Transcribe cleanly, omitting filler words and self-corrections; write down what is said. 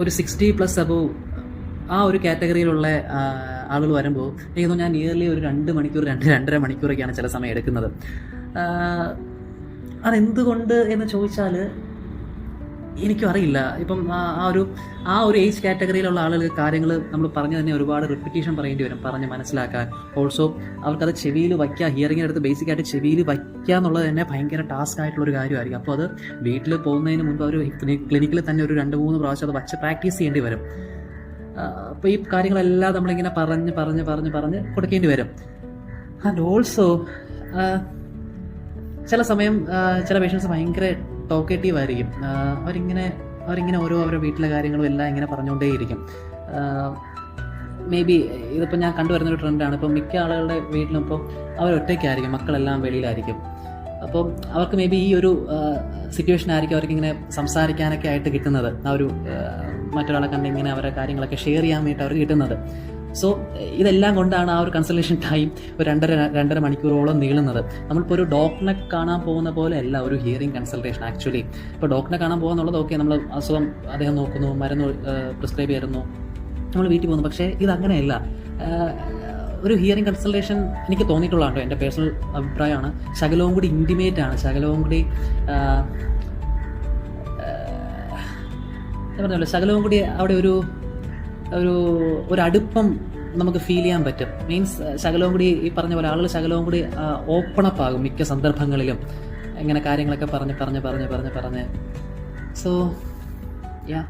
ഒരു 60+ അബോവ് ആ ഒരു കാറ്റഗറിയിലുള്ള ആളുകൾ വരുമ്പോൾ എനിക്ക് തോന്നുന്നു ഞാൻ നിയർലി ഒരു 2 മണിക്കൂർ 2.5 മണിക്കൂറൊക്കെയാണ് ചില സമയം എടുക്കുന്നത്. അതെന്തുകൊണ്ട് എന്ന് ചോദിച്ചാൽ എനിക്കും അറിയില്ല. ഇപ്പം ആ ഒരു ഏജ് കാറ്റഗറിയിലുള്ള ആളുകൾ കാര്യങ്ങൾ നമ്മൾ പറഞ്ഞു തന്നെ ഒരുപാട് റിപ്പീറ്റേഷൻ പറയേണ്ടി വരും പറഞ്ഞ് മനസ്സിലാക്കാൻ. ഓൾസോ അവർക്കത് ചെവിയിൽ വയ്ക്കുക, ഹിയറിങ്ങിനടുത്ത് ബേസിക്കായിട്ട് ചെവിയിൽ വയ്ക്കുക എന്നുള്ളത് തന്നെ ഭയങ്കര ടാസ്ക് ആയിട്ടുള്ളൊരു കാര്യമായിരിക്കും. അപ്പോൾ അത് വീട്ടിൽ പോകുന്നതിന് മുൻപ് അവർ ക്ലിനിക്കിൽ തന്നെ ഒരു 2-3 പ്രാവശ്യം അത് വച്ച് പ്രാക്ടീസ് ചെയ്യേണ്ടി വരും. അപ്പോൾ ഈ കാര്യങ്ങളെല്ലാം നമ്മളിങ്ങനെ പറഞ്ഞ് കൊടുക്കേണ്ടി വരും. ആൻഡ് ഓൾസോ ചില സമയം ചില പേഷ്യൻസ് ഭയങ്കര ടോക്കേറ്റീവ് ആയിരിക്കും. അവരിങ്ങനെ ഓരോ അവരുടെ വീട്ടിലെ കാര്യങ്ങളും എല്ലാം ഇങ്ങനെ പറഞ്ഞുകൊണ്ടേയിരിക്കും. മേ ബി ഇതിപ്പോൾ ഞാൻ കണ്ടുവരുന്നൊരു ട്രെൻഡാണ്. ഇപ്പം മിക്ക ആളുകളുടെ വീട്ടിലും ഇപ്പോൾ അവരൊറ്റയ്ക്കായിരിക്കും, മക്കളെല്ലാം വെളിയിലായിരിക്കും. അപ്പോൾ അവർക്ക് മേ ബി ഈ ഒരു സിറ്റുവേഷൻ ആയിരിക്കും അവർക്കിങ്ങനെ സംസാരിക്കാനൊക്കെ ആയിട്ട് കിട്ടുന്നത്. ആ ഒരു മറ്റൊരാളെ കണ്ട് ഇങ്ങനെ അവരുടെ കാര്യങ്ങളൊക്കെ ഷെയർ ചെയ്യാൻ വേണ്ടിയിട്ട് അവർക്ക് കിട്ടുന്നത്. സോ ഇതെല്ലാം കൊണ്ടാണ് ആ ഒരു കൺസൾട്ടേഷൻ ടൈം ഒരു 2.5 മണിക്കൂറോളം നീളുന്നത്. നമ്മളിപ്പോൾ ഒരു ഡോക്ടറിനെ കാണാൻ പോകുന്ന പോലെ അല്ല ഒരു ഹിയറിംഗ് കൺസൾട്ടേഷൻ ആക്ച്വലി. ഇപ്പോൾ ഡോക്ടറിനെ കാണാൻ പോകുന്നുള്ളത് ഓക്കെ, നമ്മൾ അസുഖം അദ്ദേഹം നോക്കുന്നു, മരുന്ന് പ്രിസ്ക്രൈബ് ചെയ്യുന്നു, നമ്മൾ വീട്ടിൽ പോകുന്നു. പക്ഷേ ഇതങ്ങനെയല്ല. ഒരു ഹിയറിംഗ് കൺസൾട്ടേഷൻ എനിക്ക് തോന്നിയിട്ടുള്ളതാണ്, എൻ്റെ പേഴ്സണൽ അഭിപ്രായമാണ്, ശകലവും കൂടി ഇൻറ്റിമേറ്റ് ആണ്, ശകലവും കൂടി പറഞ്ഞല്ലോ, ശകലവും കൂടി അവിടെ ഒരു അടുപ്പം നമുക്ക് ഫീൽ ചെയ്യാൻ പറ്റും. മീൻസ് ശകലവും കൂടി ഈ പറഞ്ഞ പോലെ ആളുകൾ ശകലവും കൂടി ഓപ്പണപ്പ് ആകും മിക്ക സന്ദർഭങ്ങളിലും, ഇങ്ങനെ കാര്യങ്ങളൊക്കെ പറഞ്ഞ് സോ യാ